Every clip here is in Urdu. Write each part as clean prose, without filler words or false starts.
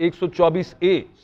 124A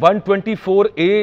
124A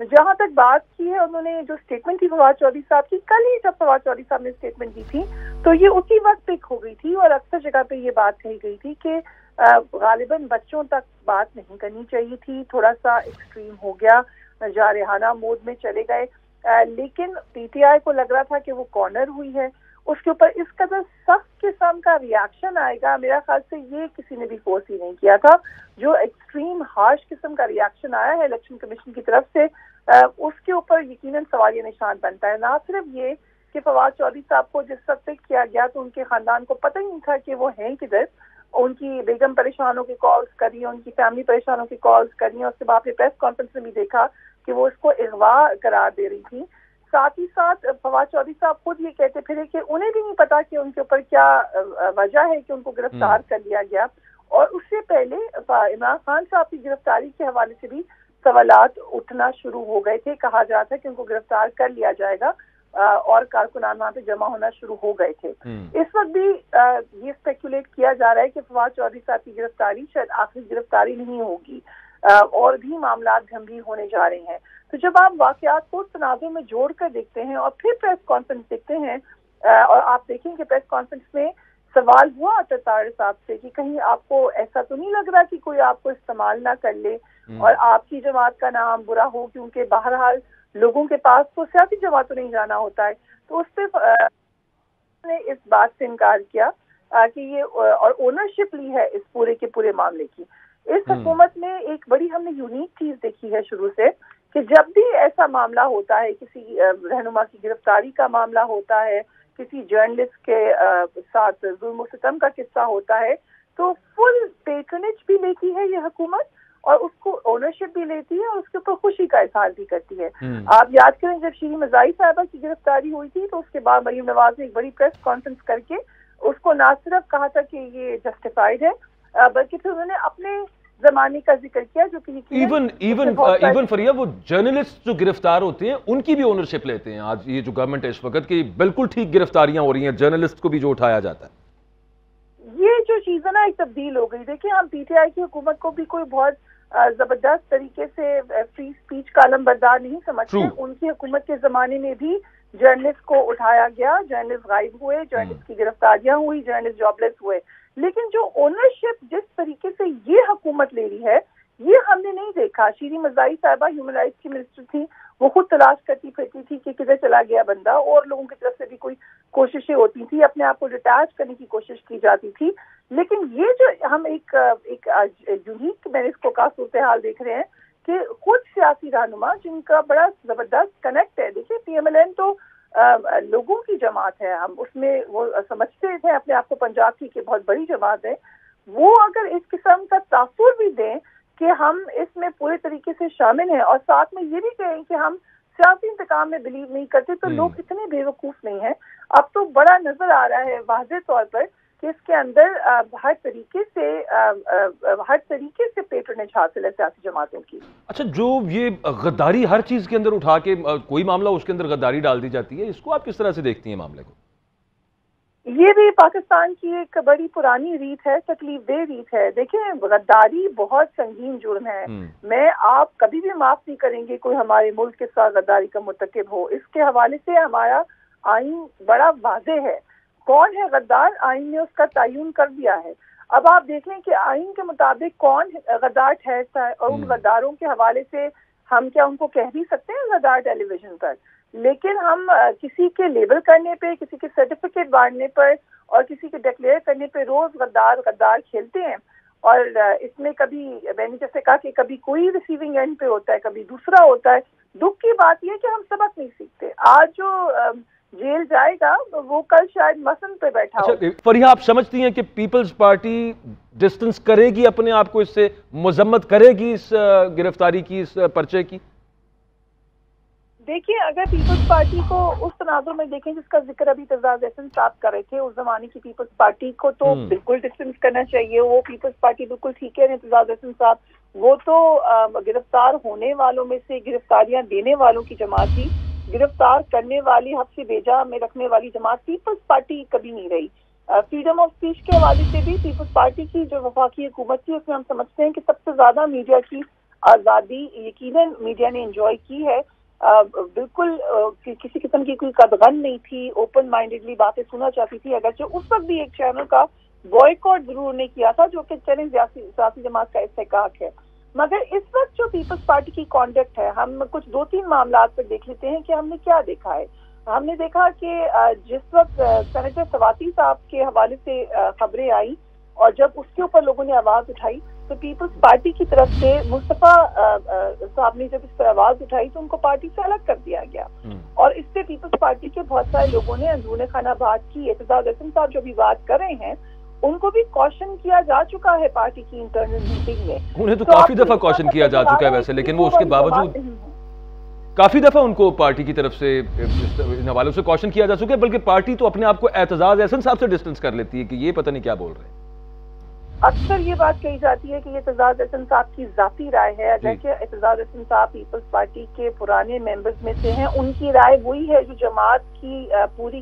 جہاں تک بات کی ہے انہوں نے جو اسٹیٹمنٹ تھی فواد چودھری صاحب کی، کل ہی جب فواد چودھری صاحب نے اسٹیٹمنٹ دی تھی تو یہ اسی وقت پک ہو گئی تھی، اور اکثر جگہ پہ یہ بات کہی گئی تھی کہ غالباً بچوں تک بات نہیں کرنی چاہیے تھی، تھوڑا سا ایکسٹریم ہو گیا، جارحانہ موڈ میں چلے گئے، لیکن پی ٹی آئی کو لگ رہا تھا کہ وہ کارنر ہوئی ہے، اس کے اوپر اس قدر سخت قسم کا ریاکشن آئے گا، میرا خیال سے یہ کسی نے بھی فورس ہی نہیں کیا تھا۔ جو ایکسٹریم ہارش قسم کا ریاکشن آیا ہے الیکشن کمیشن کی طرف سے، اس کے اوپر یقیناً سوالیہ نشان بنتا ہے۔ نہ صرف یہ کہ فواد چودھری صاحب کو جس وقت تک کیا گیا تو ان کے خاندان کو پتہ ہی نہیں تھا کہ وہ ہیں کدھر، ان کی بیگم پریشانوں کی کالز کر رہی ہیں، ان کی فیملی پریشانوں کی کالز کر رہی ہیں، اس کے بعد پھر پریس کانفرنس میں بھی دیکھا کہ وہ اس کو اغوا قرار دے رہی تھی۔ ساتھ ہی ساتھ فواد چودھری صاحب خود یہ کہتے پھرے کہ انہیں بھی نہیں پتا کہ ان کے اوپر کیا وجہ ہے کہ ان کو گرفتار کر لیا گیا، اور اس سے پہلے عمران خان صاحب کی گرفتاری کے حوالے سے بھی سوالات اٹھنا شروع ہو گئے تھے، کہا جا تھا کہ ان کو گرفتار کر لیا جائے گا، اور کارکنان وہاں پہ جمع ہونا شروع ہو گئے تھے۔ اس وقت بھی یہ اسپیکولیٹ کیا جا رہا ہے کہ فواد چودھری صاحب کی گرفتاری شاید آخری گرفتاری نہیں ہوگی، اور بھی معاملات گمبھیر ہونے جا رہے ہیں۔ تو جب آپ واقعات کو تناظر میں جوڑ کر دیکھتے ہیں اور پھر پریس کانفرنس دیکھتے ہیں، اور آپ دیکھیں کہ پریس کانفرنس میں سوال ہوا عطا طاہر صاحب سے کہ کہیں آپ کو ایسا تو نہیں لگ رہا کہ کوئی آپ کو استعمال نہ کر لے اور آپ کی جماعت کا نام برا ہو، کیونکہ بہرحال لوگوں کے پاس تو سیاسی جماعت تو نہیں جانا ہوتا ہے۔ تو اس پہ نے اس بات سے انکار کیا کہ یہ اور اونرشپ لی ہے اس پورے کے پورے معاملے کی۔ اس حکومت میں ایک بڑی ہم نے یونیک چیز دیکھی ہے شروع سے کہ جب بھی ایسا معاملہ ہوتا ہے، کسی رہنما کی گرفتاری کا معاملہ ہوتا ہے، کسی جرنلسٹ کے ساتھ ظلم و ستم کا قصہ ہوتا ہے، تو فل پیٹرنیج بھی لیتی ہے یہ حکومت، اور اس کو اونرشپ بھی لیتی ہے، اور اس کے اوپر خوشی کا اظہار بھی کرتی ہے۔ آپ یاد کریں جب شیریں مزاحی صاحبہ کی گرفتاری ہوئی تھی تو اس کے بعد مریم نواز نے ایک بڑی پریس کانفرنس کر کے اس کو نہ صرف کہا تھا کہ یہ جسٹیفائڈ ہے، بلکہ پھر انہوں نے اپنے زمانے کا ذکر کیا جو کہ ایون فریہ وہ جرنلسٹ جو گرفتار ہوتے ہیں ان کی بھی اونرشپ لیتے ہیں۔ آج یہ جو گورنمنٹ ہے اس وقت کہ بالکل ٹھیک گرفتاریاں ہو رہی ہیں، جرنلسٹ کو بھی جو اٹھایا جاتا ہے، یہ جو چیز ہے نا ایک تبدیل ہو گئی۔ دیکھیں ہم پی ٹی آئی کی حکومت کو بھی کوئی بہت زبردست طریقے سے فری اسپیچ کا علم بردار نہیں سمجھتے۔ ان کی حکومت کے زمانے میں بھی جرنلسٹ کو اٹھایا گیا، جرنلسٹ غائب ہوئے، جرنلسٹ کی گرفتاریاں ہوئی، جرنلسٹ جاب لیس ہوئے، لیکن جو اونرشپ جس طریقے سے یہ حکومت لے رہی ہے یہ ہم نے نہیں دیکھا۔ شیریں مزاحی صاحبہ ہیومن رائٹس کی منسٹر تھی، وہ خود تلاش کرتی پھرتی تھی کہ کدھر چلا گیا بندہ، اور لوگوں کی طرف سے بھی کوئی کوششیں ہوتی تھی، اپنے آپ کو ڈیٹیچ کرنے کی کوشش کی جاتی تھی، لیکن یہ جو ہم ایک یونیک میں نے اس کو کا صورتحال دیکھ رہے ہیں کہ خود سیاسی رہنما جن کا بڑا زبردست کنیکٹ ہے۔ دیکھیے پی ایم ایل این تو لوگوں کی جماعت ہے، ہم اس میں وہ سمجھتے تھے اپنے آپ کو پنجاب کی کہ بہت بڑی جماعت ہے، وہ اگر اس قسم کا تاثر بھی دیں کہ ہم اس میں پورے طریقے سے شامل ہیں، اور ساتھ میں یہ بھی کہیں کہ ہم سیاسی انتقام میں بلیو نہیں کرتے، تو لوگ اتنے بے وقوف نہیں ہیں۔ اب تو بڑا نظر آ رہا ہے واضح طور پر کہ اس کے اندر ہر طریقے سے پیٹرنیج حاصل ہے سیاسی جماعتوں کی۔ اچھا، جو یہ غداری ہر چیز کے اندر اٹھا کے کوئی معاملہ اس کے اندر غداری ڈال دی جاتی ہے، اس کو آپ کس طرح سے دیکھتی ہیں معاملے کو؟ یہ بھی پاکستان کی ایک بڑی پرانی ریت ہے، تکلیف دہ ریت ہے۔ دیکھیں غداری بہت سنگین جرم ہے، میں آپ کبھی بھی معاف نہیں کریں گے کوئی ہمارے ملک کے ساتھ غداری کا مرتکب ہو۔ اس کے حوالے سے ہمارا آئین بڑا واضح ہے، کون ہے غدار، آئین نے اس کا تعین کر دیا ہے۔ اب آپ دیکھ لیں کہ آئین کے مطابق کون غدار ٹھہرتا ہے، اور ان غداروں کے حوالے سے ہم کیا ان کو کہہ بھی سکتے ہیں غدار ٹیلی ویژن پر، لیکن ہم کسی کے لیبل کرنے پہ، کسی کے سرٹیفکیٹ بانٹنے پر اور کسی کے ڈکلیئر کرنے پہ روز غدار کھیلتے ہیں، اور اس میں کبھی میں نے جیسے کہا کہ کبھی کوئی ریسیونگ اینڈ پہ ہوتا ہے، کبھی دوسرا ہوتا ہے۔ دکھ کی بات یہ کہ ہم سبق نہیں سیکھتے۔ آج جو جیل جائے گا وہ کل شاید مسن پہ بیٹھا ہو۔ فریحہ، آپ سمجھتی ہیں کہ پیپلز پارٹی ڈسٹنس کرے گی اپنے آپ کو، اس سے مذمت کرے گی اس گرفتاری کی، اس پرچے کی؟ دیکھیے اگر پیپلز پارٹی کو اس تناظر میں دیکھیں جس کا ذکر ابھی اعتزاز احسن صاحب کر رہے تھے، اس زمانے کی پیپلز پارٹی کو تو بالکل ڈسٹنس کرنا چاہیے۔ وہ پیپلز پارٹی بالکل ٹھیک ہے، اعتزاز احسن صاحب وہ تو گرفتار ہونے والوں میں سے گرفتاریاں دینے والوں کی جماعت تھی، گرفتار کرنے والی حبس بیجا میں رکھنے والی جماعت پیپلز پارٹی کبھی نہیں رہی۔ فریڈم آف اسپیچ کے حوالے سے بھی پیپلز پارٹی کی جو وفاقی حکومت تھی اس میں ہم سمجھتے ہیں کہ سب سے زیادہ میڈیا کی آزادی یقیناً میڈیا نے انجوائے کی ہے، بالکل کسی قسم کی کوئی قدغن نہیں تھی، اوپن مائنڈیڈلی باتیں سننا چاہتی تھی، اگرچہ اس وقت بھی ایک چینل کا بوائیکاٹ ضرور نے کیا تھا جو کہ چلیں سیاسی جماعت کا استحقاق ہے، مگر اس وقت جو پیپلز پارٹی کی کانڈکٹ ہے، ہم کچھ 2-3 معاملات پر دیکھ لیتے ہیں کہ ہم نے کیا دیکھا ہے۔ ہم نے دیکھا کہ جس وقت سینیٹر سواتی صاحب کے حوالے سے خبریں آئیں اور جب اس کے اوپر لوگوں نے آواز اٹھائی تو پیپلز پارٹی کی طرف سے مصطفیٰ صاحب نے جب اس پر آواز اٹھائی تو ان کو پارٹی سے الگ کر دیا گیا، اور اس سے پیپلز پارٹی کے بہت سارے لوگوں نے اندرون خانہ بات کی۔ اعتزاز احسن صاحب جو بھی بات کر رہے ہیں ان کو بھی کوشن کیا جا چکا ہے پارٹی کی انٹرنل میٹنگ میں، انہیں تو کافی دفعہ کوشن کیا جا چکا ہے ویسے، لیکن وہ اس کے باوجود کافی دفعہ ان کو پارٹی کی طرف سے ان حوالوں سے کوشن کیا جا چکا ہے، بلکہ پارٹی تو اپنے آپ کو اعتزاز احسن صاحب سے ڈسٹنس کر لیتی ہے کہ یہ پتہ نہیں کیا بول رہے ہیں۔ اکثر یہ بات کہی جاتی ہے کہ یہ اعتزاز احسن صاحب کی ذاتی رائے ہے، اگرچہ اعتزاز احسن صاحب پیپلز پارٹی کے پرانے ممبرز میں سے ہیں، ان کی رائے وہی ہے جو جماعت کی پوری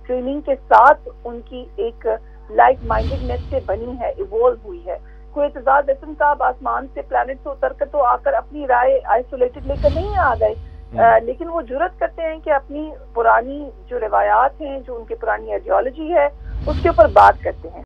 ٹریننگ کے ساتھ ان کی ایک لائک مائنڈڈنیس سے بنی ہے، ایوالو ہوئی ہے۔ کوئی اعتزاز احسن صاحب آسمان سے پلانٹ سے اتر کر تو آ کر اپنی رائے آئسولیٹڈ لے کر نہیں آ گئے، لیکن وہ جرأت کرتے ہیں کہ اپنی پرانی جو روایات ہیں، جو ان کی پرانی آئیڈیالوجی ہے، اس کے اوپر بات کرتے ہیں۔